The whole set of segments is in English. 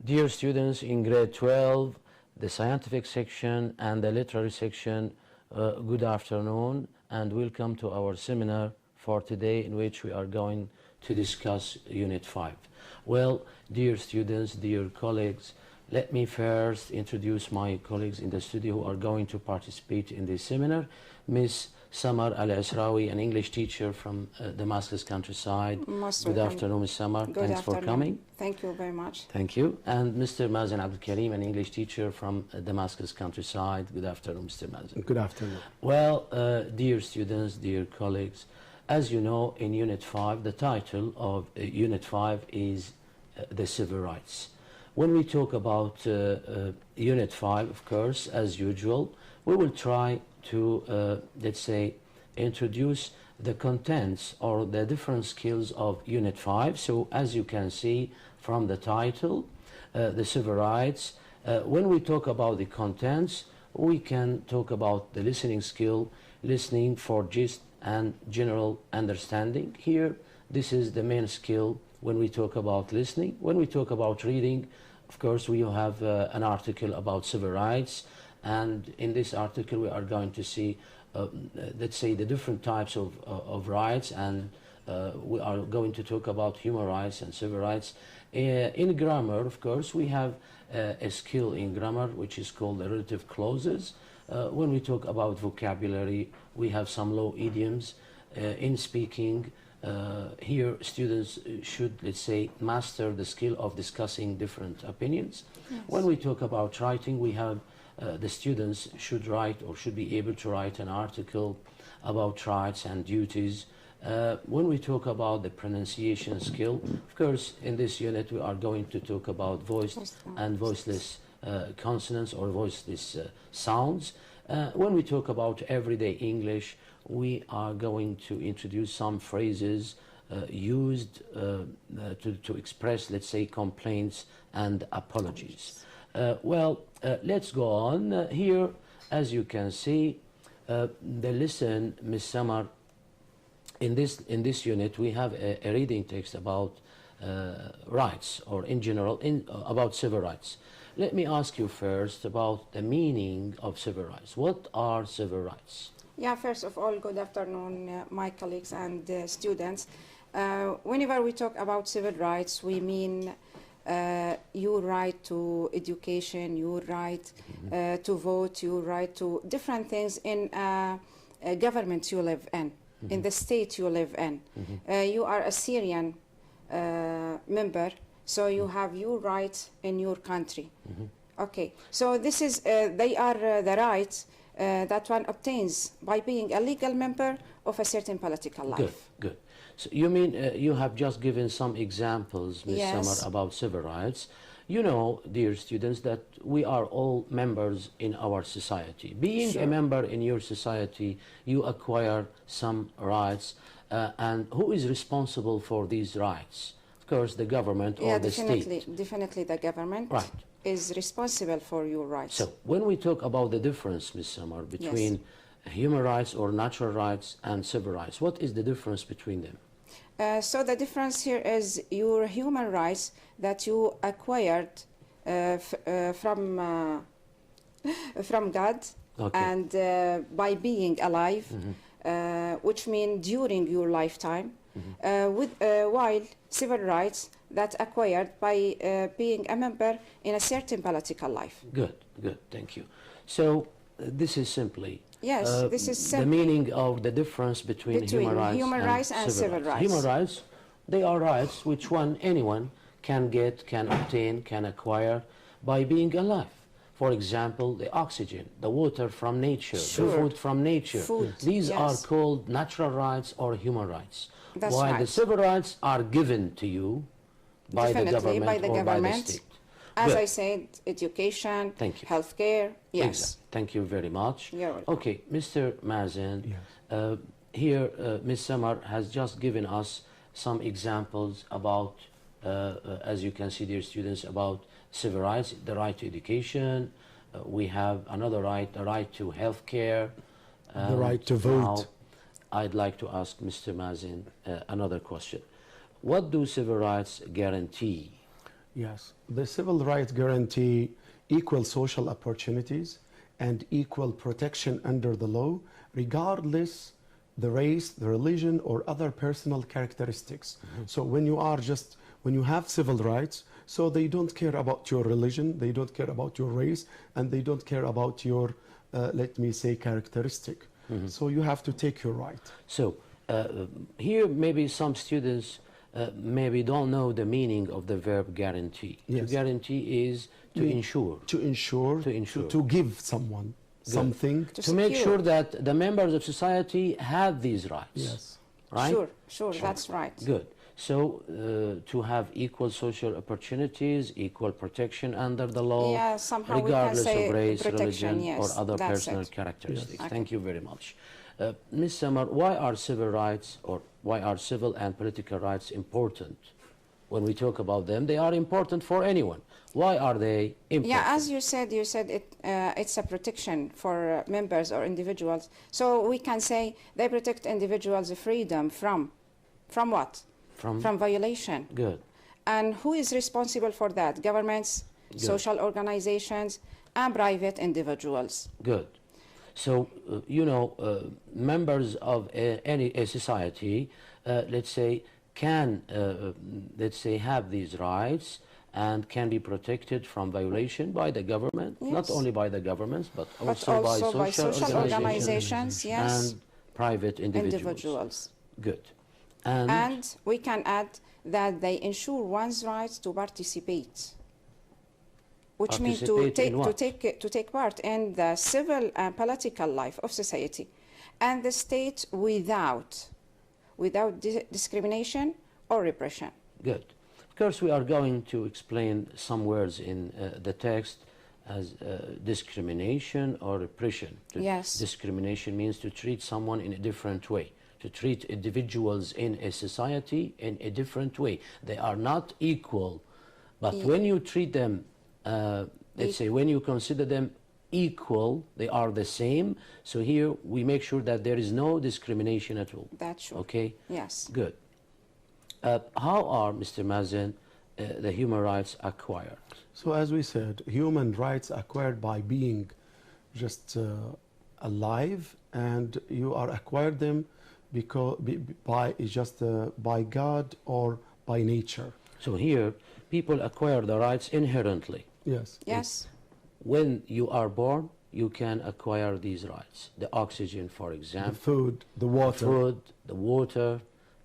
Dear students in grade 12, the scientific section and the literary section, good afternoon and welcome to our seminar for today, in which we are going to discuss Unit 5. Well, dear students, dear colleagues, let me first introduce my colleagues in the studio who are going to participate in this seminar. Ms. Samar Al-Israwi, an English teacher from Damascus countryside. Good afternoon, Ms. Samar. Thanks for coming. Thank you very much. Thank you. And Mr. Mazen Abdul Karim, an English teacher from Damascus countryside. Good afternoon, Mr. Mazen. Good afternoon. Well, dear students, dear colleagues, as you know, in Unit 5, the title of Unit 5 is the civil rights. When we talk about Unit 5, of course, as usual, we will try to, let's say, introduce the contents or the different skills of Unit 5. So, as you can see from the title, the civil rights, when we talk about the contents, we can talk about the listening skill, listening for gist and general understanding. Here, this is the main skill when we talk about listening. When we talk about reading, of course, we have an article about civil rights, and in this article we are going to see, let's say, the different types of rights, and we are going to talk about human rights and civil rights. In grammar, of course, we have a skill in grammar which is called the relative clauses. When we talk about vocabulary, we have some low idioms. In speaking, here students should, let's say, master the skill of discussing different opinions. Yes. When we talk about writing, we have the students should write or should be able to write an article about rights and duties. When we talk about the pronunciation skill, of course, in this unit we are going to talk about voiced and voiceless consonants or voiceless sounds. When we talk about everyday English, we are going to introduce some phrases used to express, let's say, complaints and apologies. Let's go on. Here, as you can see, the lesson, Ms. Samar, in this unit, we have a reading text about rights, or in general, about civil rights. Let me ask you first about the meaning of civil rights. What are civil rights? Yeah, first of all, good afternoon, my colleagues and students. Whenever we talk about civil rights, we mean your right to education, your right to vote, your right to different things in a government you live in, in the state you live in. You are a Syrian member, so you have your rights in your country. Okay, so this is, they are the rights that one obtains by being a legal member of a certain political life. Good, good. So you mean you have just given some examples, Ms. Yes. Samar, about civil rights. You know, dear students, that we are all members in our society. Being Sure. a member in your society, you acquire some rights, and who is responsible for these rights? Of course, the government or the state. Definitely the government Right. is responsible for your rights. So when we talk about the difference, Ms. Samar, between human rights or natural rights and civil rights, what is the difference between them? So the difference here is your human rights that you acquired from God, Okay. and by being alive, which means during your lifetime, while civil rights that acquired by being a member in a certain political life. Good, good, thank you. So this is simply This is the simply meaning of the difference between human rights and civil rights. Human rights, they are rights which anyone can get, can obtain, can acquire by being alive. For example, the oxygen, the water from nature, Sure. the food from nature. Food, These yes. are called natural rights or human rights. That's While right. the civil rights are given to you by the Definitely government by the or government. by the state. As Good. I said, education, Thank you. healthcare, yes. Exactly. Thank you very much. You're welcome. Okay, Mr. Mazen, Yes. here Ms. Samar has just given us some examples about, as you can see, dear students, about civil rights, the right to education. We have another right, the right to health care. The right to vote. Now, I'd like to ask Mr. Mazen another question. What do civil rights guarantee? Yes. The civil rights guarantee equal social opportunities and equal protection under the law, regardless the race, the religion, or other personal characteristics. So when you have civil rights, so they don't care about your religion, they don't care about your race, and they don't care about your, let me say, characteristic. So you have to take your right. So here maybe some students maybe don't know the meaning of the verb guarantee. Yes. To guarantee is to ensure. To ensure, to give someone something. To make sure that the members of society have these rights. Yes. Right? Sure, that's right. Good. So to have equal social opportunities, equal protection under the law, Yeah, somehow we can regardless say of race, protection, religion, yes, or other that's personal it. characteristics. Yes. Okay. Thank you very much. Ms. Samar, why are civil rights, or why are civil and political rights important? When we talk about them, they are important for anyone. Why are they important? Yeah, as you said it's a protection for members or individuals. So we can say they protect individuals' freedom from what? From violation. Good. And who is responsible for that? Governments, social organizations, and private individuals. Good. So, members of any society, let's say, can, let's say, have these rights and can be protected from violation by the government, Yes. not only by the governments, but But also also by social organizations, yes, and private individuals. individuals. Good. And we can add that they ensure one's right to participate, which means to take part in the civil and political life of society and the state without discrimination or repression. Good. Of course, we are going to explain some words in the text as discrimination or repression. Yes. Discrimination means to treat someone in a different way, to treat individuals in a society in a different way. They are not equal, but when you treat them, let's say, when you consider them equal, they are the same. So here we make sure that there is no discrimination at all. That's true. Okay? Yes. Good. How are, Mr. Mazen, the human rights acquired? So as we said, human rights acquired by being just alive, and you are acquired them because by God or by nature. So here, people acquire the rights inherently. Yes. Yes. When you are born, you can acquire these rights. The oxygen, for example. The food, the water. Food, the water,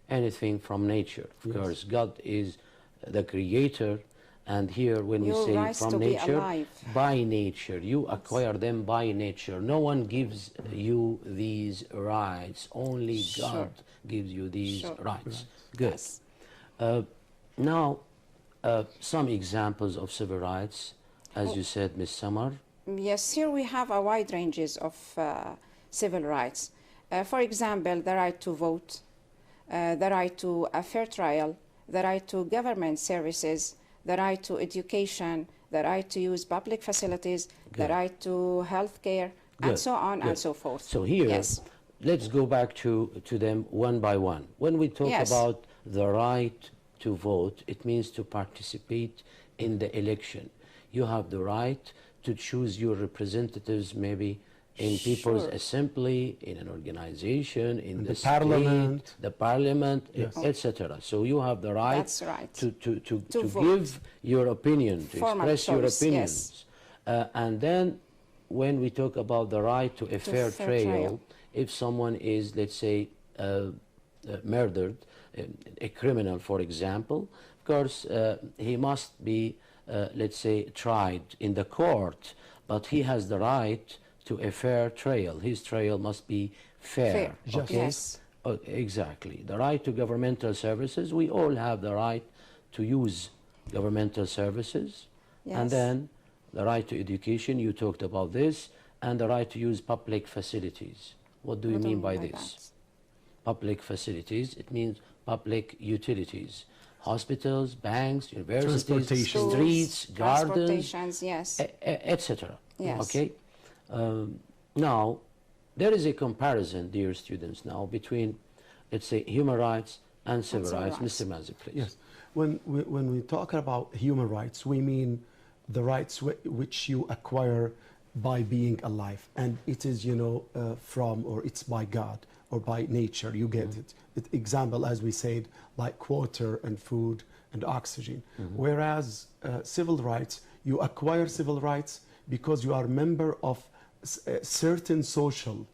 anything from nature. Of Yes. course, God is the creator, and here when we Your say rights from to be nature, alive. by nature, you acquire them by nature. No one gives you these rights. Only God gives you these rights. Good. Yes. Now, some examples of civil rights, as you said, Ms. Samar. Yes, here we have a wide ranges of civil rights. For example, the right to vote, the right to a fair trial, the right to government services, the right to education, the right to use public facilities, the right to health care, and so on and so forth. So here, yes. let's go back to them one by one. When we talk about the right to vote, it means to participate in the election. You have the right to choose your representatives, maybe in people's assembly, in an organization, in the parliament, etc. So you have the right, That's right. to give your opinion, to express your opinions. And then when we talk about the right to a fair trial, if someone is, let's say, murdered, a criminal, for example, of course, he must be, let's say, tried in the court, but he has the right to a fair trial. His trial must be fair. Okay? Yes. Oh, exactly. The right to governmental services, we all have the right to use governmental services. Yes. And then the right to education, you talked about this, and the right to use public facilities. What do you mean by this? Public facilities, it means public utilities. Hospitals, banks, universities, streets, gardens, yes, etc. Yes. Okay. Now, there is a comparison, dear students, now between, let's say, human rights and civil rights. Mr. Mazi, please. Yes. When we talk about human rights, we mean the rights which you acquire by being alive, and it is, you know, from, or it's by God or by nature. You get it. Example, as we said, like water and food and oxygen. Whereas civil rights, you acquire civil rights because you are a member of certain social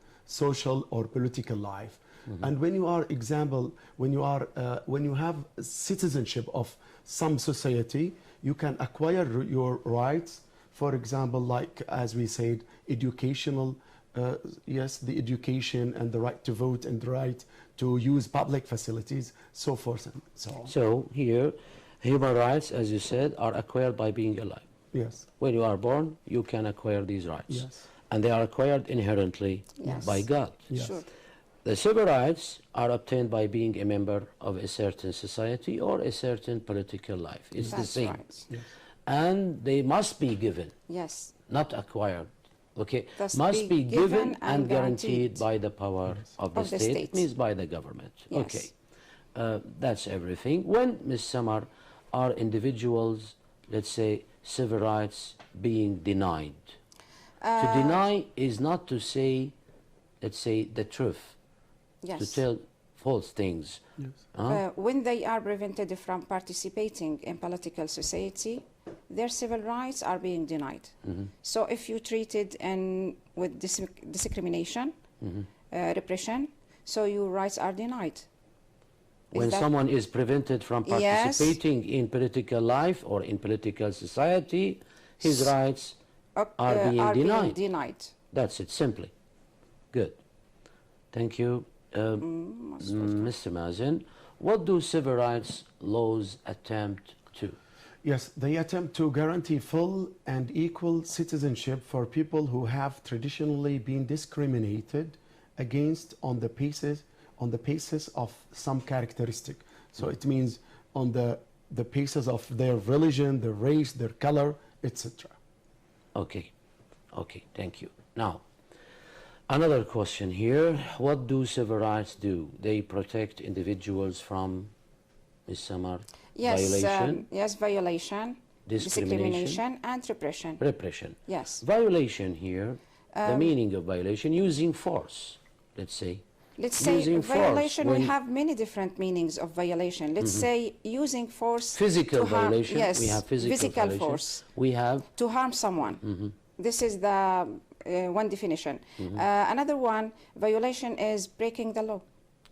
or political life. And when you are, example, when you have citizenship of some society, you can acquire your rights. For example, like as we said, educational, yes, the education and the right to vote and the right to use public facilities, so forth and so on. So here, human rights, as you said, are acquired by being alive. Yes. When you are born, you can acquire these rights. Yes. And they are acquired inherently Yes. by God. Yes. Sure. The civil rights are obtained by being a member of a certain society or a certain political life. It's the That's same. right. Yes. And they must be given, Yes. not acquired. Okay, Thus must be given and guaranteed guaranteed by the power of the Of the state. state. It means by the government. Yes. Okay, that's everything. When, Ms. Samar, are individuals, let's say, civil rights being denied? To deny is not to say, let's say, the truth, Yes. to tell false things. Yes. When they are prevented from participating in political society, their civil rights are being denied. So if you treated with discrimination, repression, so your rights are denied. When that- someone is prevented from Yes. participating in political life or in political society, his rights are being denied. denied. That's it, simply. Good. Thank you. Mr. Mazen, what do civil rights laws attempt to? Yes, they attempt to guarantee full and equal citizenship for people who have traditionally been discriminated against on the basis of some characteristic. So it means on the basis of their religion, their race, their color, etc. Okay. Okay, thank you. Now, another question here. What do civil rights do? They protect individuals from, Ms. Samar, Yes, violation, yes, violation, discrimination, and repression. repression. Yes. Violation here, the meaning of violation, using force, let's say. Let's say Using force violation, we when- have many different meanings of violation. Let's say using force Physical to harm, violation, yes, we have physical violation. force We have to harm someone. This is the one definition. Another one, violation is breaking the law.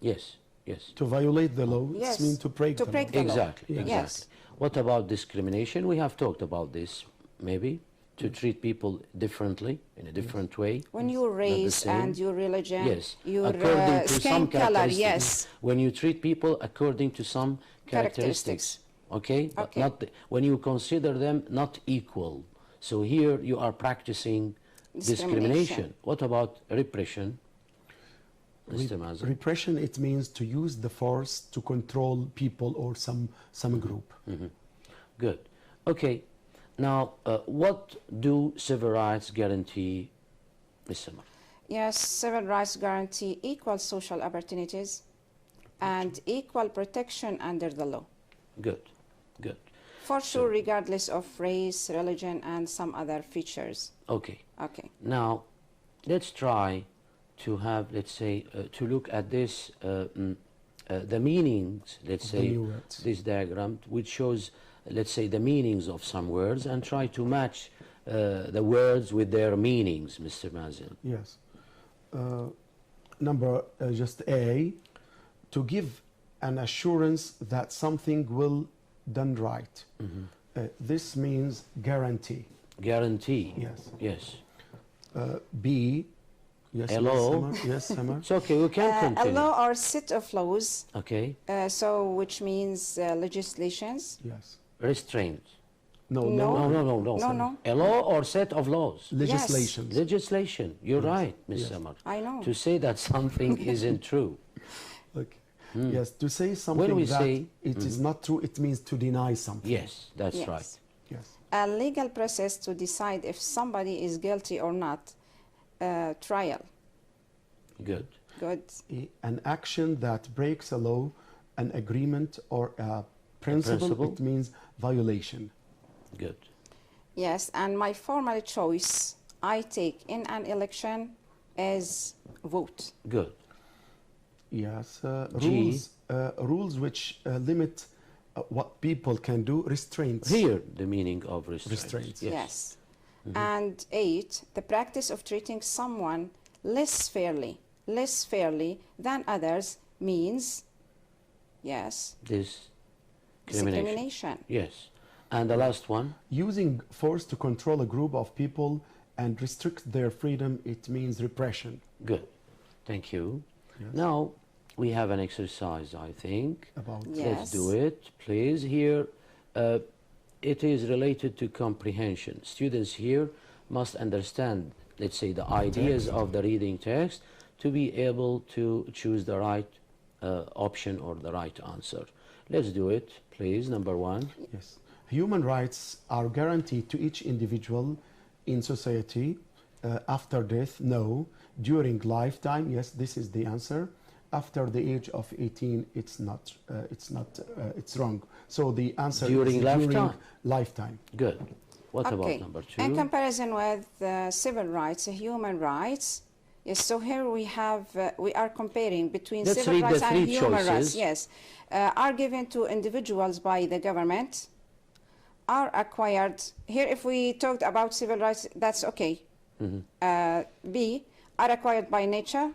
yes, yes. To violate the law, Yes, it means to break to the break law. the law. Exactly, Yes. exactly. What about discrimination? We have talked about this, maybe, to treat people differently, in a different way. When your not the race same. and your religion, Yes, your according to skin some color, characteristics. yes. When you treat people according to some characteristics, okay? But Okay. not when you consider them not equal. So here you are practicing discrimination. What about repression? Mr. Mazen? Repression, it means to use the force to control people or some group. Good. Okay. Now, what do civil rights guarantee, Ms. Samar? Yes, civil rights guarantee equal social opportunities and equal protection under the law. Good. Good. For sure, regardless of race, religion, and some other features. Okay. Okay. Now, let's try to have, let's say, to look at this, the meanings, let's Of the say, new words. this diagram, which shows, let's say, the meanings of some words, and try to match the words with their meanings, Mr. Mazen. Yes. Number just A, to give an assurance that something will done right. This means guarantee. Guarantee. Yes. Yes. B, yes. Hello? Summer? Yes, Summer. It's okay, we can A continue. law or set of laws, Okay. so which means legislations. Yes. Restraint. No, No. No, no, no, no. No, no. A law or set of laws. Legislations. Legislation. You're right, Ms. Yes. Samar. I know. To say that something isn't true. Okay. Yes, to say something we that say- it is not true, it means to deny something. Yes, that's Yes. right. Yes. A legal process to decide if somebody is guilty or not. Trial. Good. Good. An action that breaks a law, an agreement, or a principle, it means violation. Good. Yes, and my formal choice I take in an election is vote. Good. Yes, G. rules which limit what people can do, restraints. Here, the meaning of restraints. Restraints. Yes. And 8, the practice of treating someone less fairly than others means, yes, discrimination. Yes. And the last one? Using force to control a group of people and restrict their freedom, it means repression. Good. Thank you. Yes. Now, we have an exercise, I think. About Yeah. Let's do it, please. Here, it is related to comprehension. Students here must understand, let's say, the ideas of the reading text to be able to choose the right option or the right answer. Let's do it, please. Number 1. Yes. Human rights are guaranteed to each individual in society. After death, no. During lifetime, yes, this is the answer. After the age of 18, it's not. It's wrong. So the answer During is lifetime. during lifetime. Good. What Okay. about number 2? In comparison with civil rights, human rights, yes, so here we have, we are comparing between Let's civil read the rights and 3 human choices. rights, yes, are given to individuals by the government, are acquired, here if we talked about civil rights, that's okay. B, are acquired by nature.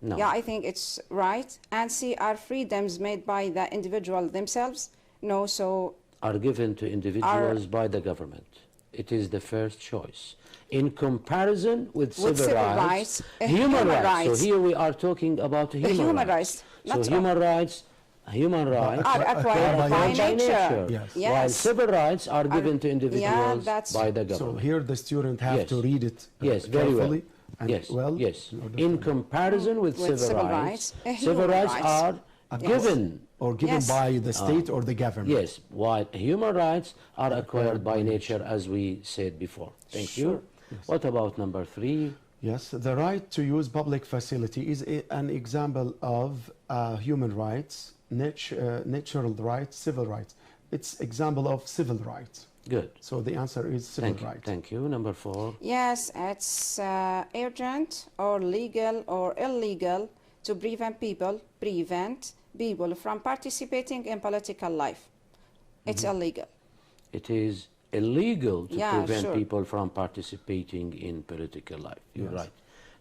No. Yeah, I think it's right. And C, are freedoms made by the individual themselves. No, so Are given to individuals by the government. It is the first choice. In comparison with civil rights, human rights. So here we are talking about human rights. So That's human rights are acquired by nature. Yes. Yes. while civil rights are given to individuals that's- by the So government. here the student have Yes. to read it Yes, very well. carefully and Yes, well. yes. in order In to- comparison with civil rights, civil human rights rights. are given. or given Yes. by the state or the government. Yes, while human rights are acquired by nature, as we said before. Thank you. What about number 3? Yes, the right to use public facility is an example of human rights, natural rights, civil rights. It's example of civil rights. Good. So the answer is civil Thank you. rights. Thank you. Number 4. Yes, it's urgent or legal or illegal to prevent people from participating in political life. It's illegal. It is illegal to Yeah, prevent sure. people from participating in political life. You're Yes. right.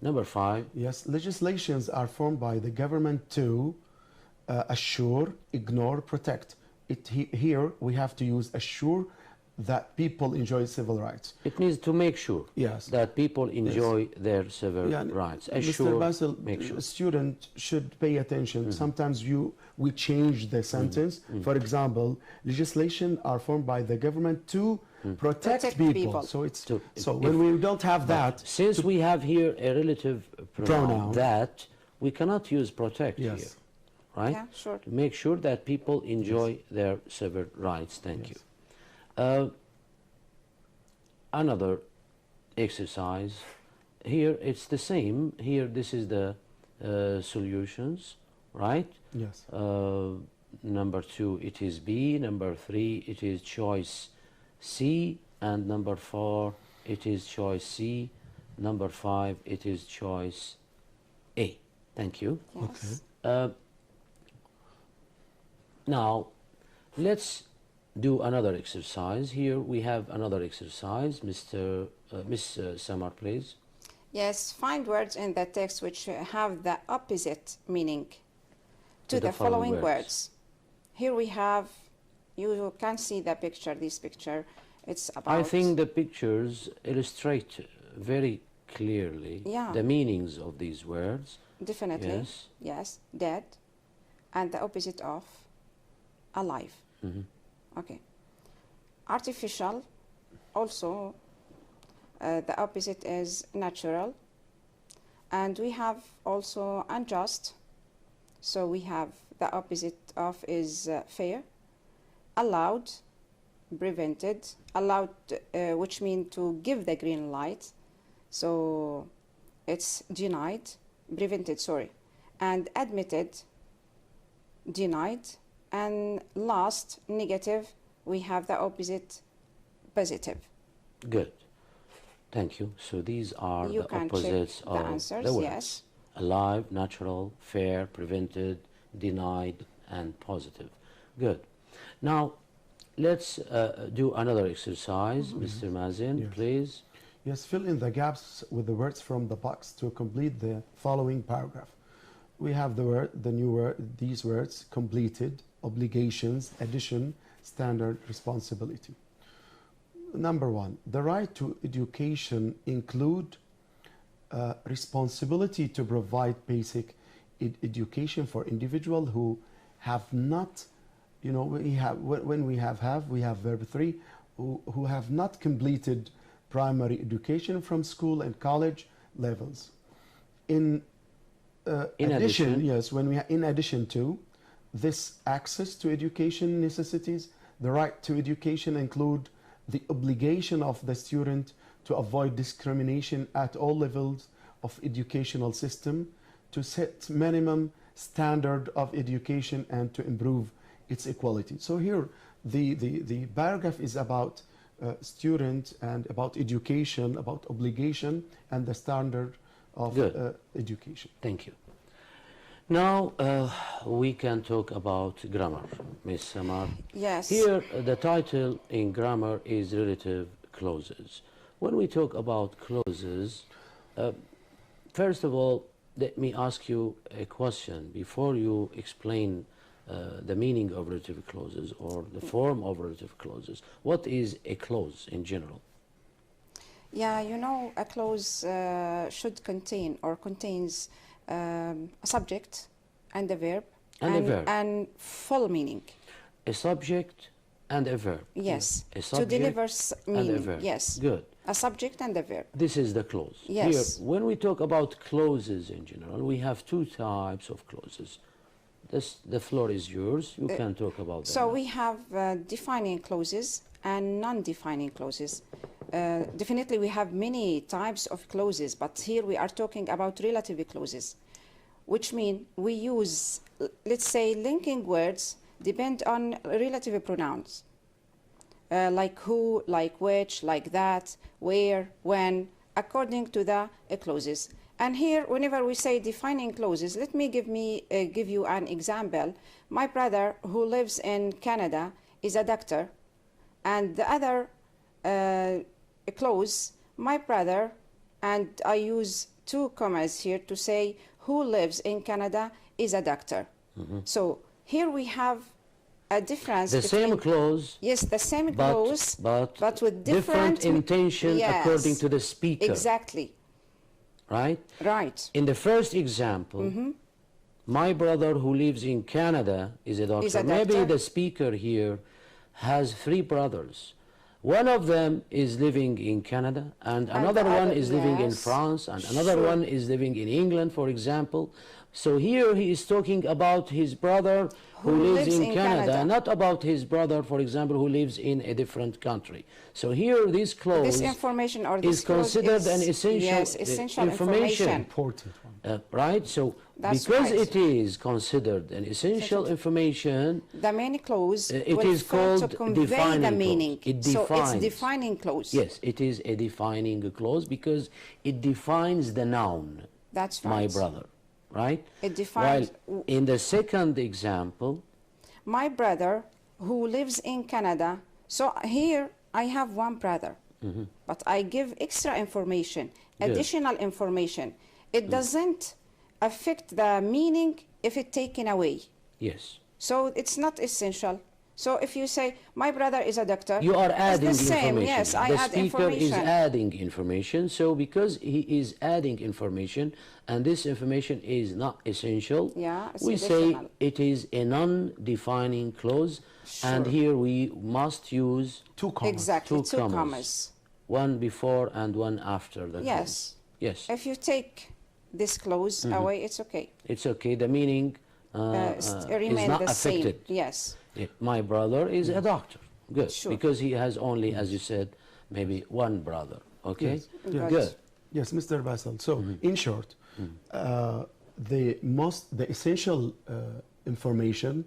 Number 5. Yes, legislations are formed by the government to assure, ignore, protect. Here we have to use assure that people enjoy civil rights. It means to make sure Yes. that people enjoy their civil Yeah, rights. Mr. Assure, Basil, make sure. a student should pay attention. Sometimes we change the sentence. For example, legislation are formed by the government to protect Protect people. people. So it's So so if- when we don't have that, Since we have here a relative pronoun, Pronoun. that, we cannot use protect Yes. here, right? Yeah, sure. To make sure that people enjoy their civil rights. Thank you. Another exercise. Here it's the same. Here this is the solutions, right? yes, Number 2 it is B. Number 3 it is choice C. And number 4 it is choice C. Number 5 it is choice A. Thank you. Yes. Now, let's do another exercise. Here we have another exercise. Miss Samar, please. Yes, find words in the text which have the opposite meaning to the following words. Here we have, you can see the picture, this picture. It's about... I think the pictures illustrate very clearly Yeah. the meanings of these words. Definitely. Yes. Yes, dead. And the opposite of alive. Okay. Artificial, also the opposite is natural. And we have also unjust. So we have the opposite of is fair. Allowed, prevented. Allowed, which means to give the green light. So it's denied, prevented, sorry. And admitted, denied. And last, negative, we have the opposite, positive. Good. Thank you. So these are You the can check opposites the of answers, the words. yes. Alive, natural, fair, prevented, denied, and positive. Good. Now, let's do another exercise. Mr. Mazin, Yes. please. Yes, fill in the gaps with the words from the box to complete the following paragraph. We have these words: completed, obligations, addition, standard, responsibility. Number one, the right to education include responsibility to provide basic education for individuals who have not, you know, when we have verb 3, who have not completed primary education from school and college levels. In addition, yes, in addition to this access to education necessities, the right to education include the obligation of the student to avoid discrimination at all levels of educational system, to set minimum standard of education and to improve its equality. So here the paragraph is about student and about education, about obligation and the standard of education. Thank you. Now we can talk about grammar, Ms. Samar. Yes. Here the title in grammar is relative clauses. When we talk about clauses, first of all, let me ask you a question before you explain the meaning of relative clauses or the form of relative clauses. What is a clause in general? Yeah, you know, a clause should contain or contains a subject and a verb and full meaning. A subject and a verb. Yes. A To subject deliver meaning. and a verb. Yes. Good. A subject and a verb. This is the clause. Yes. Here, when we talk about clauses in general, we have two types of clauses. The floor is yours. You can talk about that. So we have defining clauses and non-defining clauses. Definitely we have many types of clauses, but here we are talking about relative clauses, which mean we use, let's say, linking words depend on relative pronouns, like who, like which, like that, where, when, according to the clauses. And here, whenever we say defining clauses, let me give you an example. My brother, who lives in Canada, is a doctor, and the other clause, my brother, and I use two commas here to say who lives in Canada is a doctor. So here we have a difference. The same clause. Yes, the same clause, but with different intention according to the speaker. Exactly. Right? Right. In the first example, my brother who lives in Canada is a doctor. Maybe the speaker here has three brothers. One of them is living in Canada, and another one is living in France, and another one is living in England, for example. So here he is talking about his brother who lives in Canada, not about his brother, for example, who lives in a different country. So here this clause information or this is considered an essential information. Important one. Right? So because it is considered an essential information, the main clause it is called to convey defining the meaning. Clause. It defines. So it's defining clause. Yes, it is a defining clause because it defines the noun. That's right. My brother, right? It defines. While in the second example, my brother who lives in Canada. So here I have one brother, but I give extra information, additional information. It doesn't affect the meaning if it's taken away. Yes. So it's not essential. So if you say, my brother is a doctor, you are adding it's the same. information. Yes, I the add speaker information. is adding information. So because he is adding information and this information is not essential, we say it is a non-defining clause. And here we must use two commas. Exactly, two commas. One before and one after the clause. Yes. If you take this clause away, it's okay. It's okay. The meaning is not affected. Yes. My brother is a doctor. Good. Because he has only, as you said, maybe one brother. Okay? Yes. Good. Yes, Mr. Bassel. So, in short, the essential information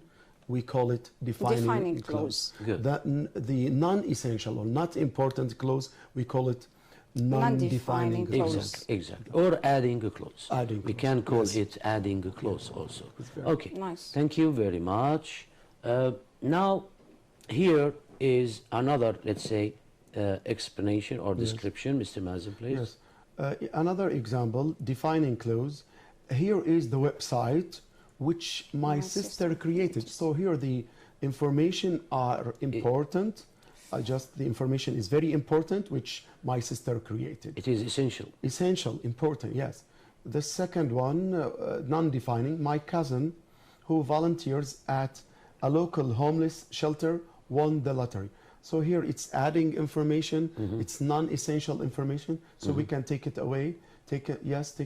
we call it defining clause. Good. The non-essential or not important clause, we call it non-defining Non-defining clause. clause. Exactly. Or adding a clause. Adding We clause, can call yes. it adding a clause also. It's very Okay. Nice. Thank you very much. Now, here is another, let's say, explanation or Yes. description. Mr. Mazen, please. Yes. Another example, defining clause. Here is the website which my sister created. So here the information are important. Just the information is very important, which my sister created. It is essential. Essential, important, yes. The second one, non-defining, my cousin who volunteers at a local homeless shelter won the lottery. So here it's adding information, it's non-essential information, so we can take it away, take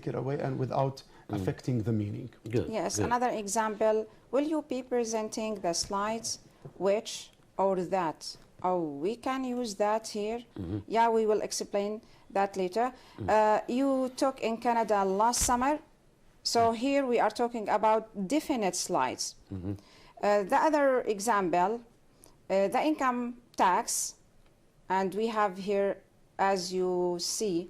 it away and without affecting the meaning. Good. Yes, good. another example, will you be presenting the slides, which or that? Oh, we can use that here. Yeah, we will explain that later. You took in Canada last summer, so here we are talking about definite slides. The other example, the income tax, and we have here, as you see,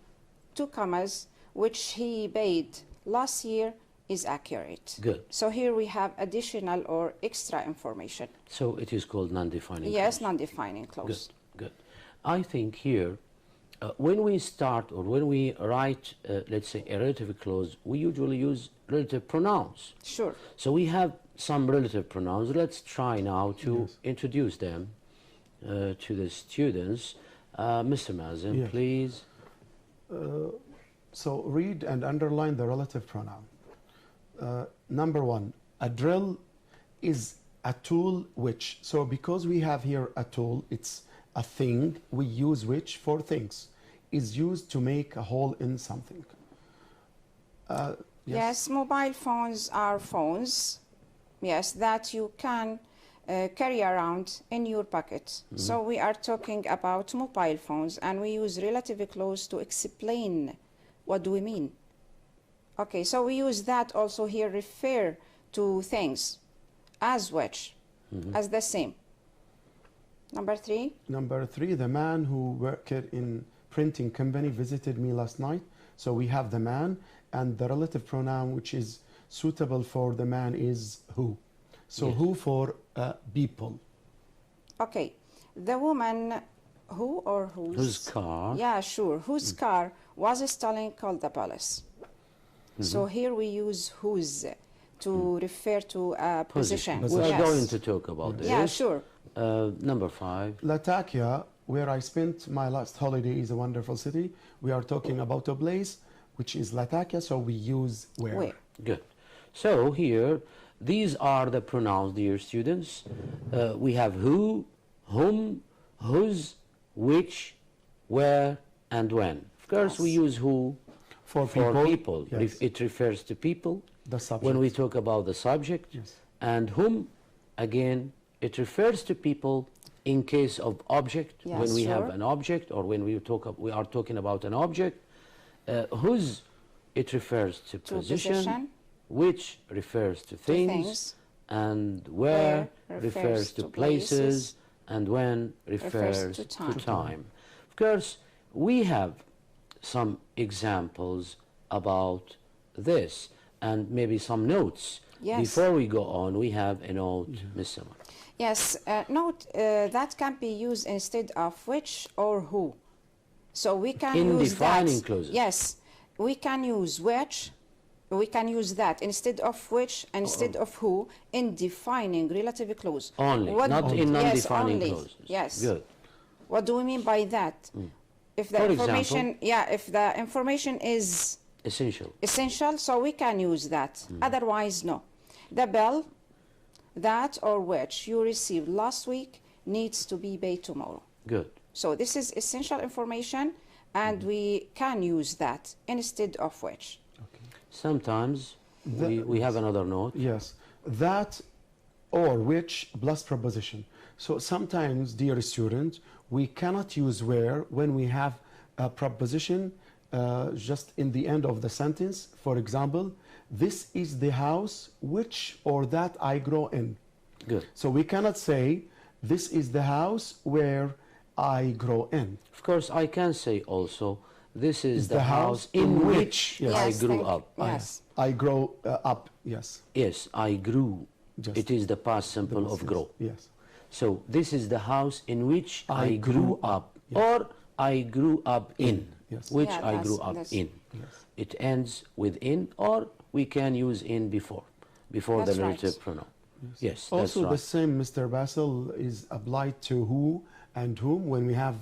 2 commas, which he paid last year is accurate. Good. So here we have additional or extra information. So it is called non-defining Yes, clause. non-defining clause. Good, good. I think here, when we start or when we write, let's say, a relative clause, we usually use relative pronouns. Sure. So we have some relative pronouns. Let's try now to introduce them to the students. Mr. Mazen, Yes. please. So read and underline the relative pronoun. Number 1, a drill is a tool which. So because we have here a tool, it's a thing, we use which for things. Is used to make a hole in something. Yes, mobile phones are phones, yes, that you can carry around in your pocket. So we are talking about mobile phones, and we use relative clause to explain what do we mean. Okay, so we use that also here, refer to things as which, as the same. Number 3. Number 3, the man who worked in printing company visited me last night. So we have the man, and the relative pronoun which is suitable for the man is who. So Yes. who for people. Okay, the woman who or Whose car? Yeah, sure. Whose car was stolen, called the police. So here we use whose to refer to a position. We are Yes. going to talk about this. Yeah, sure. Number 5. Latakia, where I spent my last holiday, is a wonderful city. We are talking about a place which is Latakia, so we use where. Where? Good. So here, these are the pronouns, dear students. We have who, whom, whose, which, where, and when. Of course, we use who For for people. people. Yes. It refers to people. The subject. When we talk about the subject. Yes. And whom, again, it refers to people in case of object. Yeah, when we have sure. an object, or when we are talking about an object. Whose, it refers to position. Which refers to things, and where refers to places, and when refers to time. Of course, we have some examples about this, and maybe some notes. Yes. Before we go on, we have a note, Ms. Samar. Yes, note that can be used instead of which or who. So we can In use defining that. clauses. Yes, we can use which, we can use that instead of which, instead of who, in defining relative clause. Only, What- not in Yes, non-defining only. clauses. Yes. Good. What do we mean by that? If the For information, example? if the information is Essential. essential, so we can use that. Otherwise, no. The bill that or which you received last week needs to be paid tomorrow. Good. So this is essential information, and we can use that instead of which. Sometimes we have another note. Yes, that or which plus preposition. So sometimes, dear student, we cannot use where when we have a preposition just in the end of the sentence. For example, this is the house which or that I grow in. Good. So we cannot say, this is the house where I grow in. Of course, I can say also, this is Is the house in which Yes. I Yes, grew thank you. up. Yes. I grow up, yes. Yes, I grew. Just It is the past simple of yes, grow. Yes. So this is the house in which I grew up, Yes. or I grew up in, Yes. which Yeah, I grew that's- up that's- in. Yes. It ends with in, or we can use in before the That's right. relative pronoun. Yes, Also, that's the right. same, Mr. Basil, is applied to who and whom. When we have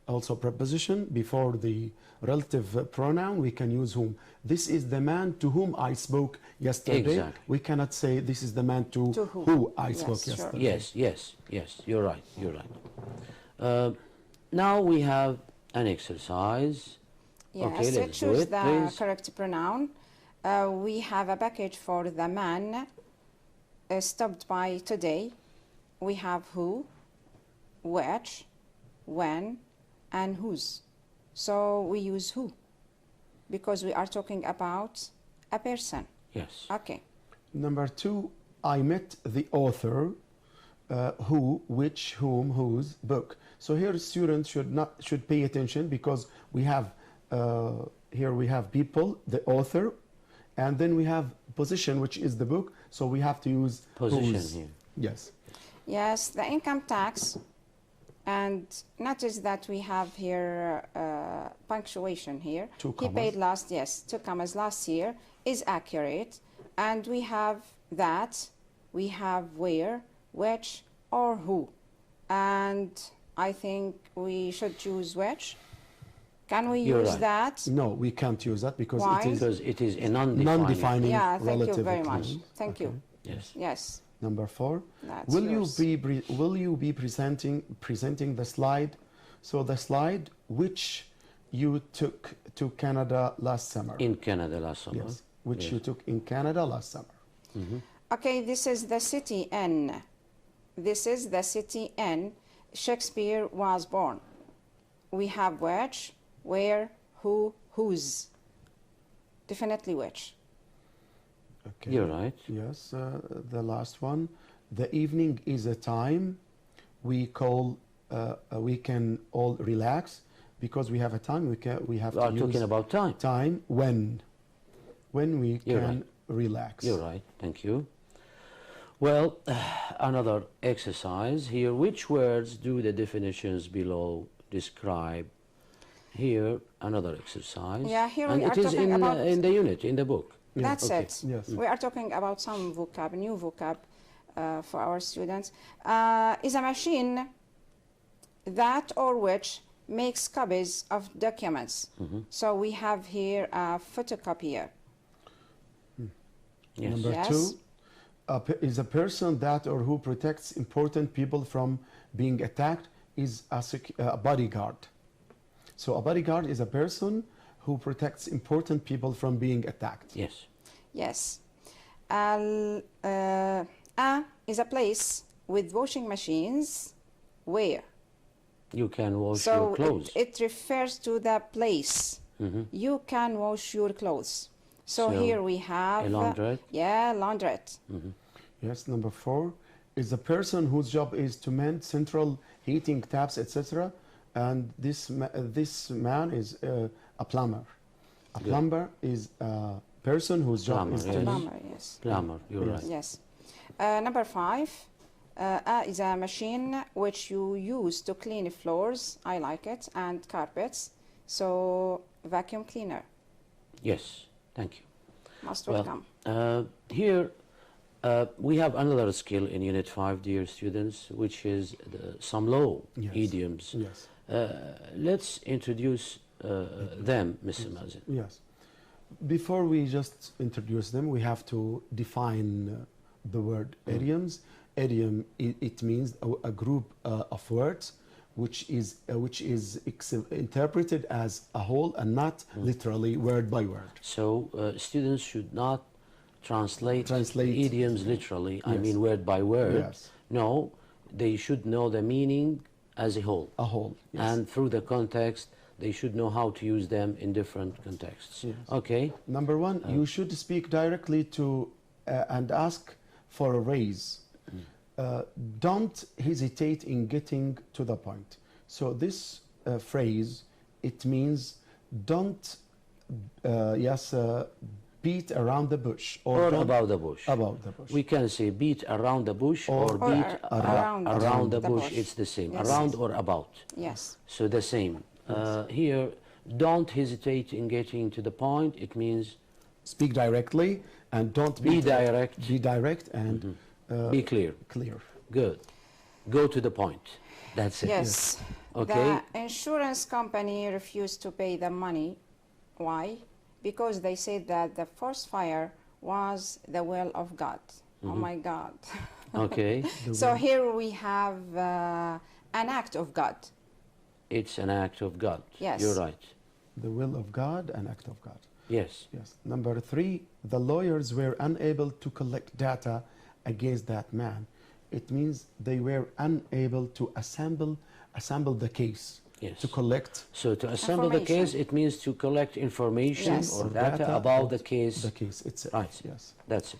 also preposition before the relative pronoun, we can use whom. This is the man to whom I spoke yesterday. Exactly. We cannot say this is the man to To who. who I Yes, spoke sure. yesterday. Yes, yes, yes. You're right. You're right. Now we have an exercise. Yes, Okay, so let's do choose it, the please. correct pronoun. We have a package for the man stopped by today. We have who, which, when, and whose. So we use who because we are talking about a person. Yes. Okay. Number two, I met the author, who, which, whom, whose book. So here students should pay attention because we have here we have people, the author, and then we have position, which is the book. So we have to use Position whose. here. Yes. Yes, the income tax, and notice that we have here punctuation here. Two He commas. paid last, yes, 2 commas last year is accurate, and we have that, we have where, which, or who, and I think we should choose which. Can we You're use right. that? No, we can't use that because Why? it is Because it is a non-defining. non-defining Yeah, thank you relative very much. clause. Thank you. Yes. Yes, Number four, that's will yours. will you be presenting the slide? So the slide which you took to Canada last summer. In Canada last summer. Yes, which Yes. you took in Canada last summer. Okay, this is the city in. This is the city in Shakespeare was born. We have which, where, who, whose. Definitely which. Okay. You're right. Yes, the last one. The evening is a time we can all relax because we have a time we have We are to talking use about time. time when we You're can right. relax. You're right. Thank you. Well, another exercise here. Which words do the definitions below describe? Here, another exercise. Yeah, here and we it are is talking about- in the unit, in the book. That's Okay. it. Yes. We are talking about some vocab, new vocab for our students. Is a machine that or which makes copies of documents. So we have here a photocopier. Yes. Number Yes. two, is a person that or who protects important people from being attacked is a bodyguard. So a bodyguard is a person who protects important people from being attacked. Yes. Yes. Is a place with washing machines where. You can wash So your clothes. it refers to the place. You can wash your clothes. So, So, here we have a laundrette? Yeah, laundrette. Yes. Number four is a person whose job is to mend central heating taps, etc. And this man is a plumber. A plumber is a person whose job Plumber, is to yes. Plumber, yes. Plumber, you're Yes. right. Yes. Number five is a machine which you use to clean floors. I like it, and carpets. So vacuum cleaner. Yes. Thank you. Most Well, welcome. here we have another skill in Unit 5, dear students, which is some low Yes. idioms. Yes. Let's introduce them, Mr. Mazin. Yes. Before we just introduce them, we have to define the word idioms. Idiom, it means a group of words which is interpreted as a whole and not literally word by word. So students should not translate idioms literally, I Yes. mean word by word. Yes. No, they should know the meaning as a whole. A whole. Yes. And through the context, they should know how to use them in different contexts. Yes. Okay? Number one, you should speak directly to and ask for a raise. don't hesitate in getting to the point. So this phrase, it means don't beat around the bush Or don't- about the bush. about the bush. We can say beat around the bush or, Or beat around the the bush. bush. It's the same. Yes. Around or about. Yes. So the same. Here, don't hesitate in getting to the point. It means Speak directly and don't be direct, Be direct and be clear. clear. Good. Go to the point. That's it. Yes. Okay. The insurance company refused to pay the money. Why? Because they said that the forest fire was the will of God. Oh my God. Okay. So here we have an act of God. It's an act of God. Yes. You're right. The will of God, an act of God. Yes. Yes. Number 3, the lawyers were unable to collect data against that man. It means they were unable to assemble the case, Yes. to collect So to assemble the case, Information. it means to collect information Yes. or or data about the case. the case itself. Right. Yes. That's it.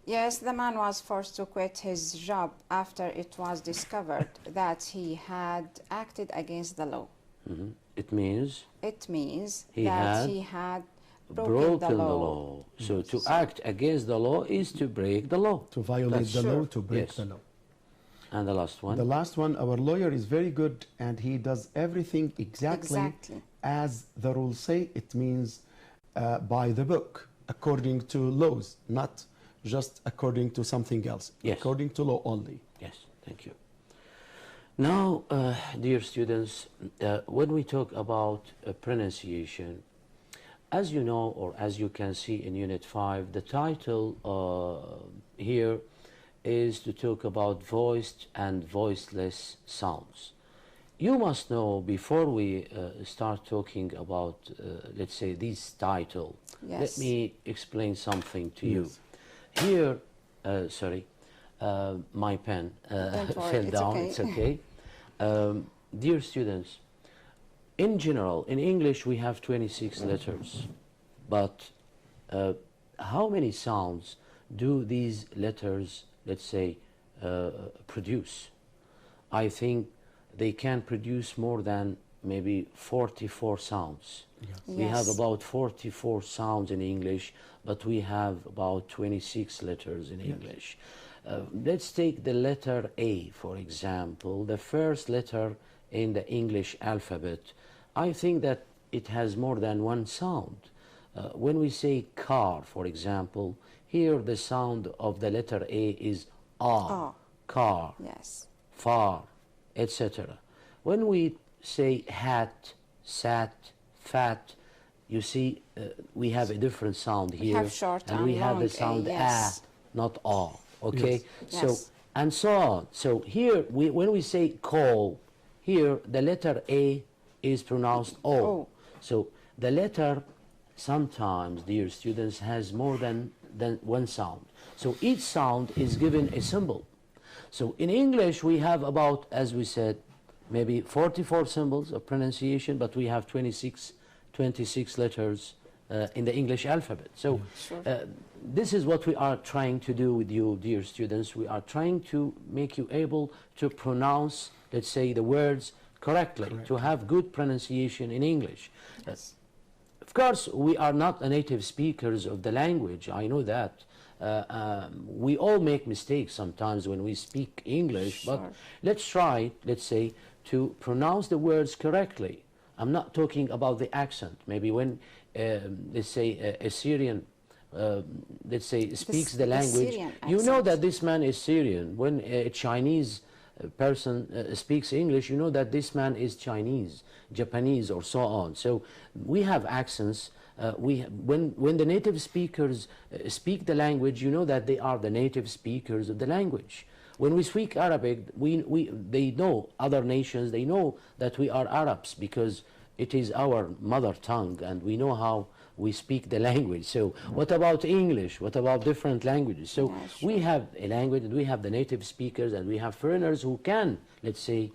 Yes, the man was forced to quit his job after it was discovered that he had acted against the law. It means It means He that had he had broken broken the law. So to act against the law is to break the law. To violate That's the law, sure. to break Yes. the law. And the last one. The last one, our lawyer is very good and he does everything exactly as the rules say. It means by the book, according to laws, not just according to something else. Yes. According to law only. Yes, thank you. Now, dear students, when we talk about pronunciation, as you know, or as you can see in Unit 5, the title here is to talk about voiced and voiceless sounds. You must know, before we start talking about, let's say, this title, let Yes. me explain something to Yes. you. Here, sorry, my pen Don't worry, fell it's down, okay. it's okay. Dear students, in general, in English we have 26 letters, but how many sounds do these letters, let's say, produce? I think they can produce more than maybe 44 sounds. We have Yes. about 44 sounds in English, but we have about 26 letters in English. Let's take the letter A, for example, the first letter in the English alphabet. I think that it has more than one sound. When we say car, for example, here the sound of the letter A is Ah. car, Yes. far, etc. When we say hat, sat, fat, you see we have a different sound here, have short and we and have the long A, sound yes. not ah. Okay, Yes. so Yes. and so on. So here, when we say call, here the letter A is pronounced O. O. So the letter sometimes, dear students, has more than one sound. So each sound is given a symbol. So in English we have about, as we said, maybe 44 symbols of pronunciation, but we have 26 letters in the English alphabet. So Sure. this is what we are trying to do with you, dear students. We are trying to make you able to pronounce, let's say, the words correctly, to have good pronunciation in English. Of course, we are not native speakers of the language. I know that. We all make mistakes sometimes when we speak English, but Sure. let's try, let's say, to pronounce the words correctly. I'm not talking about the accent. Maybe when, let's say, a Syrian, let's say, speaks the language, Syrian you know accent. that this man is Syrian. When a Chinese person speaks English, you know that this man is Chinese, Japanese, or so on. So we have accents. When the native speakers speak the language, you know that they are the native speakers of the language. When we speak Arabic, they know, other nations, they know that we are Arabs because it is our mother tongue and we know how we speak the language. So what about English? What about different languages? So Yeah, sure. we have a language and we have the native speakers and we have foreigners who can, let's say,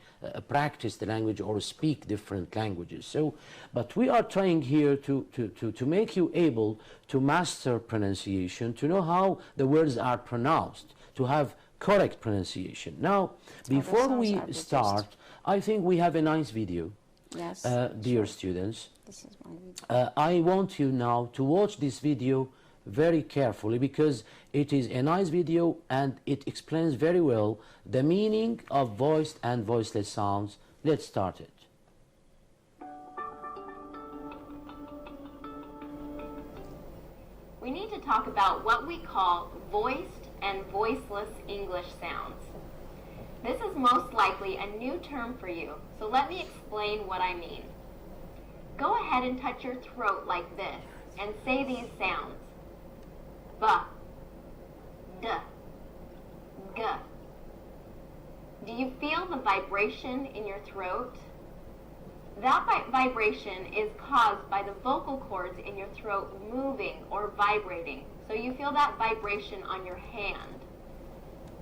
practice the language or speak different languages. So, but we are trying here to make you able to master pronunciation, to know how the words are pronounced, to have correct pronunciation. Now, the before sounds we are produced. start, I think we have a nice video, Yes. dear sure. students. This is my video. I want you now to watch this video very carefully because it is a nice video and it explains very well the meaning of voiced and voiceless sounds. Let's start it. We need to talk about what we call voiced and voiceless English sounds. This is most likely a new term for you, so let me explain what I mean. Go ahead and touch your throat like this and say these sounds. Ba, d, g. Do you feel the vibration in your throat? That vibration is caused by the vocal cords in your throat moving or vibrating, so you feel that vibration on your hand.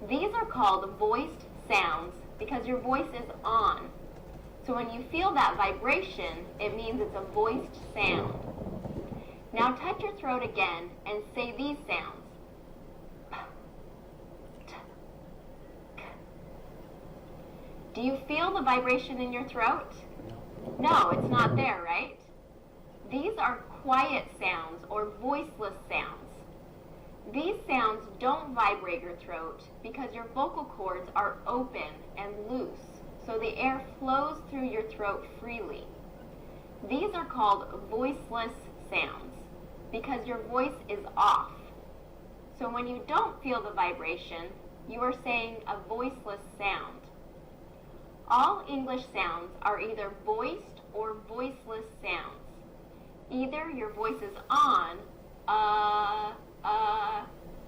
These are called voiced sounds because your voice is on. So when you feel that vibration, it means it's a voiced sound. Now touch your throat again and say these sounds. P, t, k. Do you feel the vibration in your throat? No, it's not there, right? These are quiet sounds or voiceless sounds. These sounds don't vibrate your throat because your vocal cords are open and loose, so the air flows through your throat freely. These are called voiceless sounds because your voice is off. So when you don't feel the vibration, you are saying a voiceless sound. All English sounds are either voiced or voiceless sounds. Either your voice is on,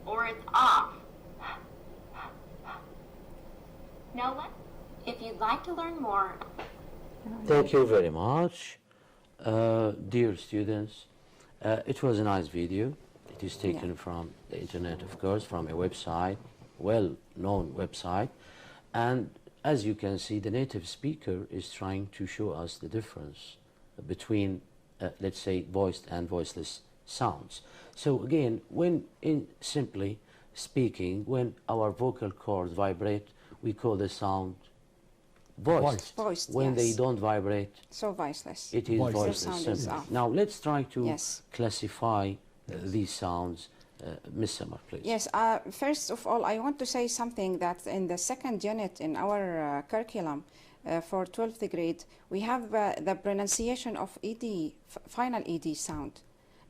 or it's off. Now if you'd like to learn more. Thank you very much, dear students. It was a nice video. It is taken from the internet, of course, from a website, well-known website. And as you can see, the native speaker is trying to show us the difference between, let's say, voiced and voiceless sounds. So again, simply speaking, when our vocal cords vibrate, we call the sound voiced. Voiced, When they yes. don't vibrate, So voiceless. it is Voiceless. voiceless. The sound is simply. off. Now let's try to Yes. classify these sounds. Miss Summer, please. Yes, first of all, I want to say something that in the second unit in our curriculum for 12th grade, we have the pronunciation of ED, final ED sound.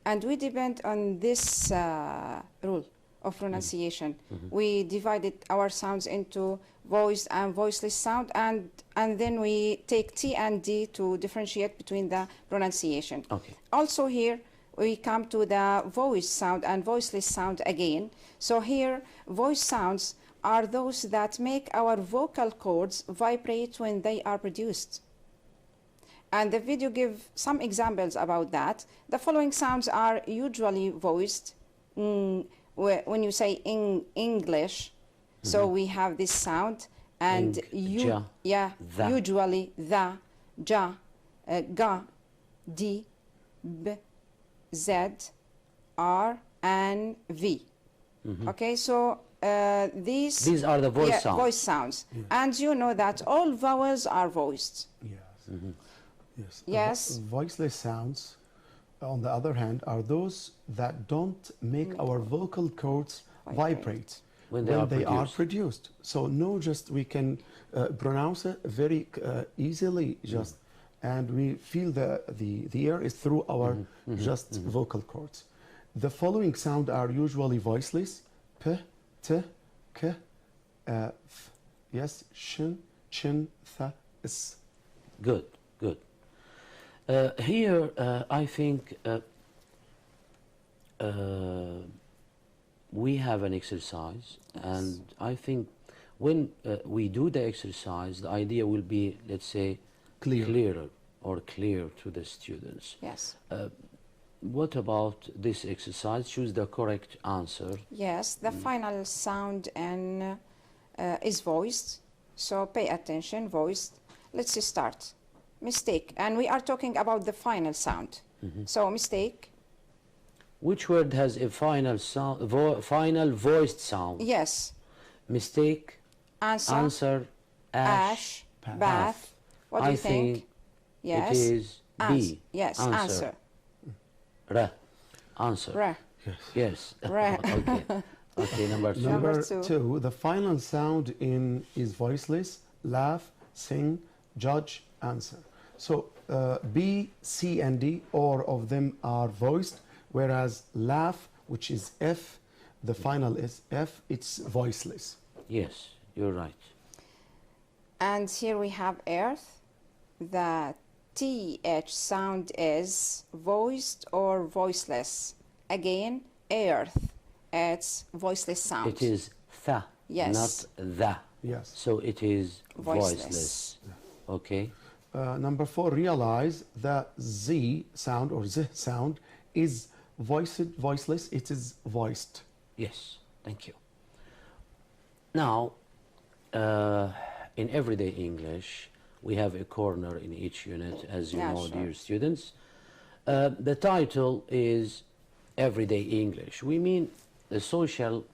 And we depend on this rule of pronunciation. We divided our sounds into voiced and voiceless sound, and then we take T and D to differentiate between the pronunciation. Okay. Also here, we come to the voice sound and voiceless sound again. So here, voice sounds are those that make our vocal cords vibrate when they are produced. And the video gives some examples about that. The following sounds are usually voiced when you say in English. So we have this sound, and ja, the. usually the, ja, ga, d, b, Z, R, and V. Okay, so these are the voice sounds. Voice sounds. And you know that all vowels are voiced. Yes. Yes. Yes. Voiceless sounds, on the other hand, are those that don't make our vocal cords vibrate when they are produced. So we can pronounce it very easily, and we feel the air is through our vocal cords. The following sound are usually voiceless: p, t, k, f. Yes, shin, chin, th, s. Good, good. Here, I think we have an exercise, and I think when we do the exercise, the idea will be, let's say, clear to the students. Yes. What about this exercise? Choose the correct answer. Yes, the final sound and is voiced. So pay attention, voiced. Let's start. Mistake. And we are talking about the final sound. So mistake. Which word has a final sound, final voiced sound? Yes. Mistake, Answer. answer, ash, Ash. Bath. What do I you think? think Yes. it is B. Yes. Answer. Ra. Answer. Ra. Yes. Ra. Okay. Okay, number two. Number Number two. 2, the final sound in is voiceless, laugh, sing, judge, answer. So B, C, and D, all of them are voiced, whereas laugh, which is F, the final is F, it's voiceless. Yes, you're right. And here we have earth. The TH sound is voiced or voiceless. Again, earth. It's voiceless sound. It is tha, Yes. not the. Yes. So it is Voiceless. voiceless. Okay. Number 4, realize the Z sound or Z sound is voiceless, it is voiced. Yes, thank you. Now, in everyday English, we have a corner in each unit, as you Yeah, know, sure. dear students. The title is Everyday English. We mean the social,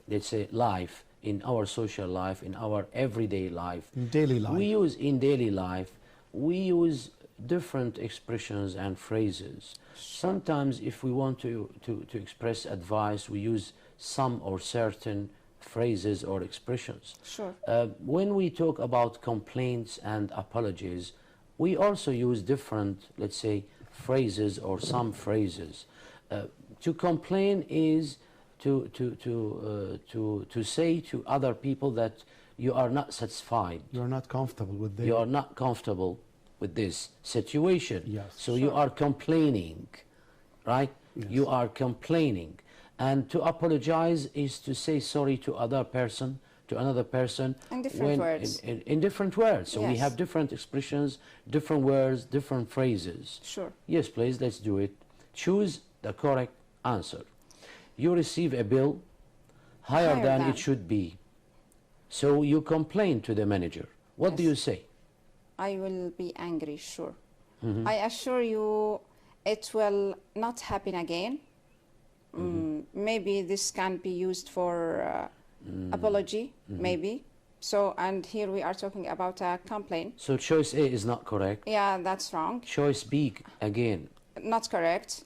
let's say, life, in our social life, in our everyday life. In daily life. We use in daily life, we use different expressions and phrases. Sometimes if we want to express advice, we use some or certain phrases or expressions. Sure. When we talk about complaints and apologies, we also use different, let's say, phrases or some phrases. To complain is to say to other people that you are not satisfied. You're not comfortable with the You are not comfortable with this situation. Yes. So you are complaining, right? Yes. You are complaining. And to apologize is to say sorry to another person. In different words. In different words. So we Yes. have different expressions, different words, different phrases. Sure. Yes, please, let's do it. Choose the correct answer. You receive a bill higher Higher than than. it should be. So you complain to the manager. What do Yes. you say? I will be angry, sure. Mm-hmm. I assure you it will not happen again. Maybe this can be used for apology, maybe. So, and here we are talking about a complaint. So choice A is not correct. Yeah, that's wrong. Choice B again. Not correct.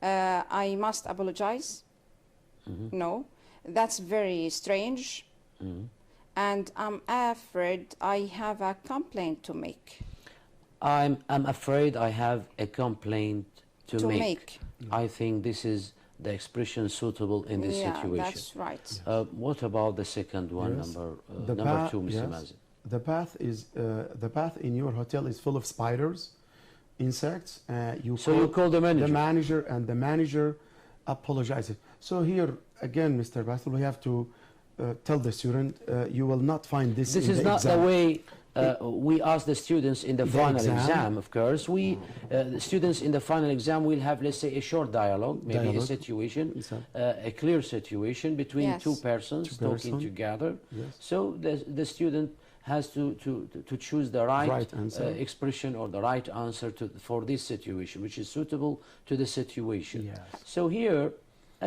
I must apologize. No, that's very strange. And I'm afraid I have a complaint to make. I'm afraid I have a complaint to To make. make. I think this is the expression suitable in this Yeah, situation. that's right. What about the second one, Yes. number path- 2, Mr. yes. Mazen? The path in your hotel is full of spiders, insects. So you call the manager. and the manager apologizes. So here again, Mr. Basil, we have to tell the student you will not find this. This in is the not exam. the way we ask the students in the final exam, of course. The students in the final exam will have, let's say, a short dialogue, maybe a Dialogue. situation, Exactly. a clear situation between Yes. two persons Two talking person. together. Yes. So the student has to choose the Right answer. expression or the right answer for this situation, which is suitable to the situation. Yes. So here,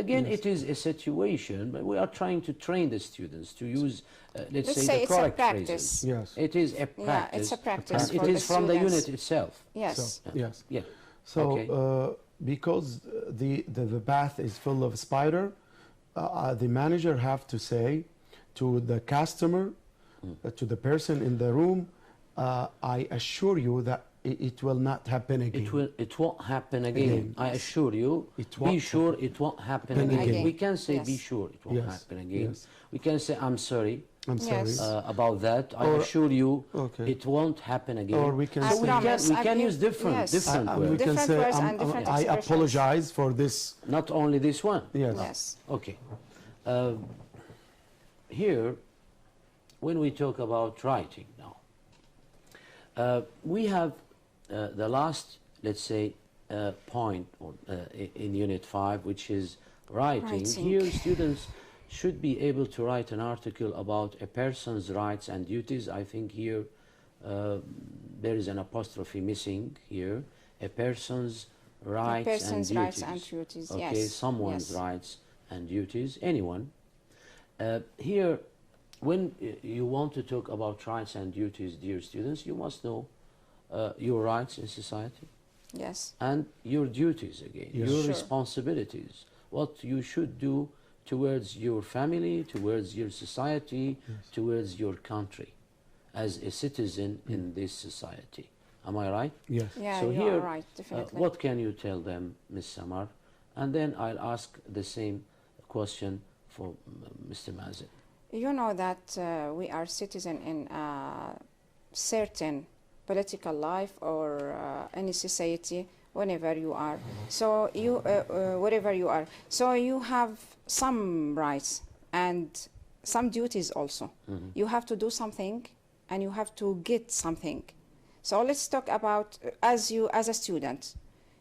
again, Yes. it is a situation, but we are trying to train the students to use, let's Let's say, say the it's a correct practice. phrases. Yes. It is a practice. Yeah, it's a practice And for it the is from the students. unit itself. Yes. So, yes. Yeah. So Okay. because the bath is full of spider, the manager have to say to the customer, to the person in the room, I assure you that it will not happen again. It won't happen again. Again. I assure you. It Be won't sure it won't happen happen again. again. We can say Yes. be sure it won't Yes. happen again. Yes. We can say I'm sorry I'm sorry. Yes. about that. I Or- assure you Okay. it won't happen again. Or we can I so say, we promise. can, we I can give- use different yes. different we words. can Different say, words and different I expressions. apologize for this. Not only this one. Yes. Yes. Okay. Here, when we talk about writing now, we have the last, let's say, point in Unit 5, which is writing. Writing. Here, students should be able to write an article about a person's rights and duties. I think here there is an apostrophe missing here. A person's rights person's and duties. rights and duties, Okay, yes, someone's yes. rights and duties, anyone. Here, when you want to talk about rights and duties, dear students, you must know your rights in society Yes. and your duties again, Yes. your Sure. responsibilities, what you should do towards your family, towards your society, towards your country as a citizen in this society. Am I right? Yes. Yeah, So you here, are right, definitely. what can you tell them, Ms. Samar? And then I'll ask the same question for Mr. Mazen. You know that we are citizens in a certain political life or any society, whenever you are. So you, wherever you are. So you have some rights and some duties also. You have to do something and you have to get something. So let's talk about as a student.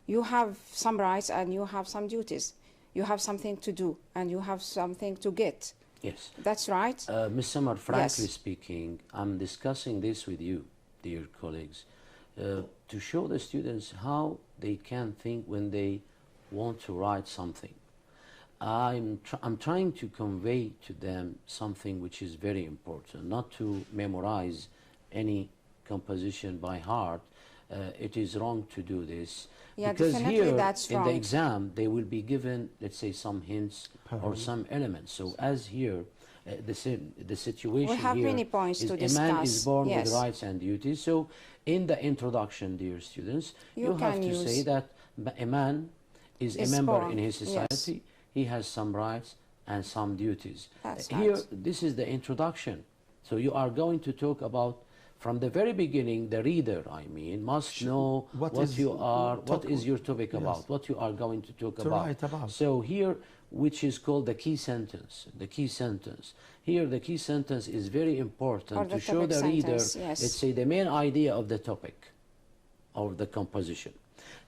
You have some rights and you have some duties. You have something to do and you have something to get. Yes. That's right. Ms. Samar, frankly Yes. speaking, I'm discussing this with you, dear colleagues, to show the students how they can think when they want to write something. I'm trying to convey to them something which is very important, not to memorize any composition by heart. It is wrong to do this. Yeah, because definitely here that's in the wrong. exam they will be given, let's say, some hints or some elements. So as here, the situation We have here many points is to a man is discuss, born yes. with rights and duties. So in the introduction, dear students, You have can to say use- that a man is a Is member born, in his yes. society. He has some rights and some duties. That's Here, right. this is the introduction. So you are going to talk about, from the very beginning, the reader, I mean, must know What what is you are, what talk- is your topic Yes. about, what you are going to talk To about. write about. So here, which is called the key sentence, the key sentence. Here, the key sentence is very Or important the to show topic the reader, sentence, yes. let's say, the main idea of the topic or the composition.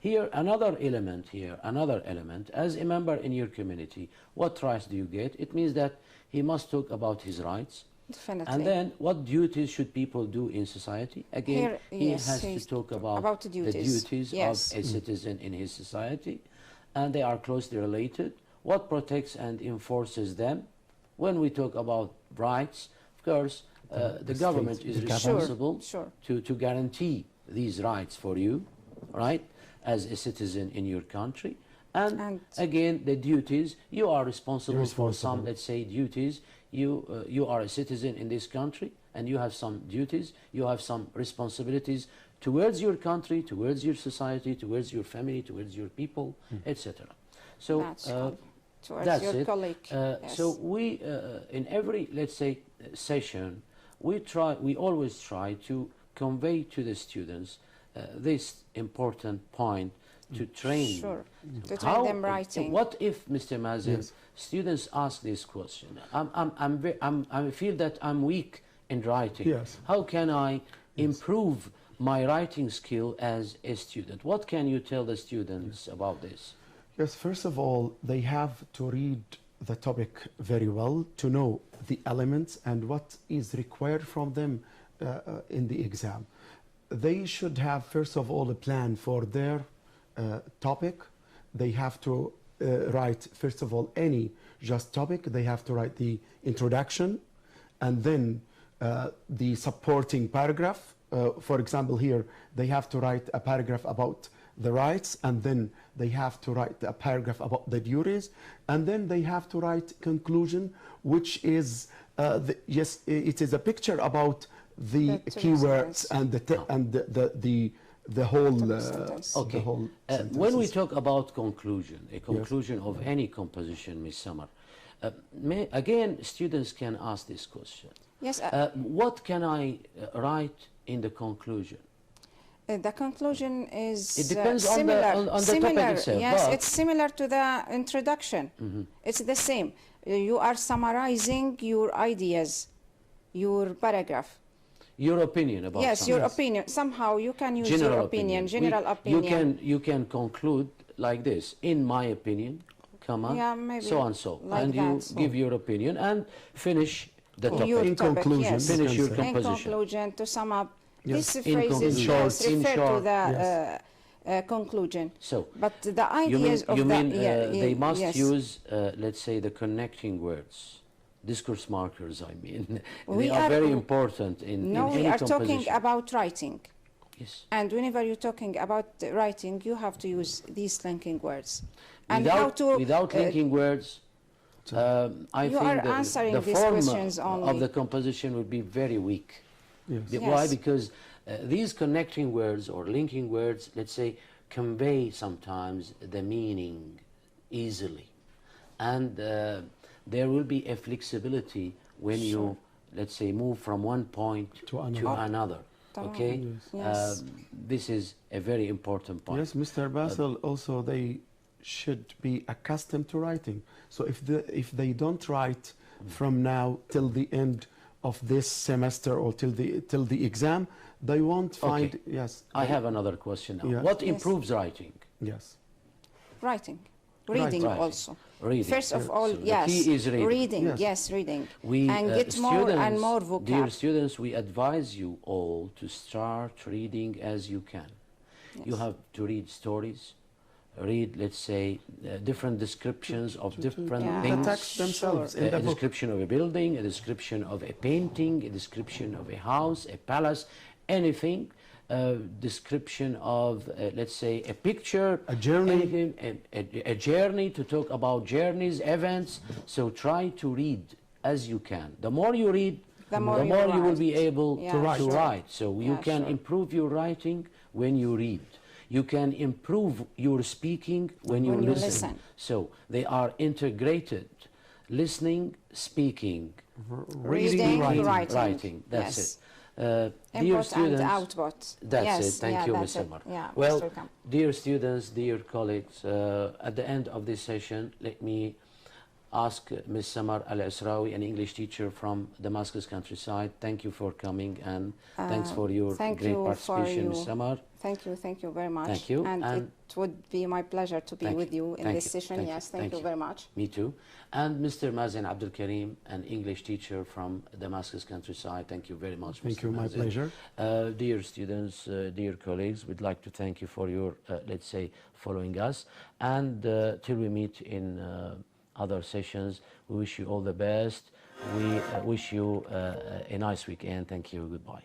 Here, another element, as a member in your community, what rights do you get? It means that he must talk about his rights. Definitely. And then, what duties should people do in society? Again, Here, he yes, has to he's talk about the duties. Yes. of a citizen in his society, and they are closely related. What protects and enforces them? When we talk about rights, of course, the government state, is the government. responsible Sure. to guarantee these rights for you, right, as a citizen in your country. And again, the duties, you are responsible for some, responsible. let's say, duties. You are a citizen in this country and you have some duties, you have some responsibilities towards your country, towards your society, towards your family, towards your people, etc. So That's good. Towards that's your it. colleague. Yes. So we, in every, let's say, session, we always try to convey to the students this important point to train. Sure. To train them writing. What if, Mr. Mazen, Yes. students ask this question? I feel that I'm weak in writing. Yes. How can I improve my writing skill as a student? What can you tell the students about this? Yes, first of all, they have to read the topic very well to know the elements and what is required from them in the exam. They should have, first of all, a plan for their topic. They have to write, first of all, any just topic. They have to write the introduction and then the supporting paragraph. For example, here, they have to write a paragraph about the rights, and then they have to write a paragraph about the duties, and then they have to write conclusion, which is, yes, it is a picture about the The keywords sentence. and the whole sentence. Okay. the whole When we sentences. talk about conclusion, a conclusion of any composition, Ms. Samar, again, students can ask this question. Yes. What can I write in the conclusion? The conclusion is It depends on the- similar. on the topic similar. itself, Yes, but- it's similar to the introduction. It's the same. You are summarizing your ideas, your paragraph. Your opinion about Yes, something. your opinion. Somehow you can use General your opinion, general We- opinion. You can conclude like this, in my opinion, comma, Yeah, maybe so and so. like And you that. give your opinion and finish the topic. Your In topic, conclusion, yes. you Finish can your say. In composition. conclusion, to sum up, Yes. these In phrases conclusion. yes, In refer to short, the yes. conclusion. So, But the you mean, ideas of you the mean they must yes. use, let's say, the connecting words discourse markers, I mean. We They are are- very important in No, any we are composition. talking about writing. Yes. And whenever you're talking about writing, you have to use these linking words. And Without linking words, I you think are the answering these form questions of only. the composition would be very weak. Yes. Why? Yes. Because these connecting words or linking words, let's say, convey sometimes the meaning easily. And there will be a flexibility when you, let's say, move from one point To to another. another. Okay? Yes. This is a very important point. Yes, Mr. Basil, also they should be accustomed to writing. So if they don't write from now till the end of this semester or till the exam, they won't find. Okay. Yes. I have another question now. Yeah. What Yes. improves writing? Yes. Writing. Reading Right. also. Reading. First of all, So the yes. key is reading. Yes. Reading. We, and get more and more Dear vocab. students, we advise you all to start reading as you can. You have to read stories, read, let's say, different descriptions of different Yeah. The things. text themselves in A the book. description of a building, a description of a painting, a description of a house, a palace, anything. Description of, let's say, a picture, A journey. anything, a journey, to talk about journeys, events. So try to read as you can. The more you read, The more you you will write. be able Yeah, to write. write. So you Yeah, can sure. improve your writing when you read. You can improve your speaking when you When you listen. listen. So they are integrated. Listening, speaking, Reading, writing. writing. That's Yes. it. Dear Input and students, output. that's Yes, it. Thank yeah, you, that's Ms. it. Samar. Yeah, Well, most welcome. dear students, dear colleagues, at the end of this session, let me ask Ms. Samar Al-Israwi, an English teacher from Damascus countryside. Thank you for coming, and thanks for your thank great you for participation, Ms. you. Samar. Thank you very much. Thank you, And and it would be my pleasure to be Thank with you in Thank this you. session. Thank Yes, thank you you very much. Me too. And Mr. Mazen Abdul Karim, an English teacher from Damascus countryside. Thank you very much, Thank Mr. you. My Mazen. pleasure. Dear students, dear colleagues, we'd like to thank you for your, let's say, following us. And till we meet in other sessions, we wish you all the best. We wish you a nice weekend. Thank you. Goodbye.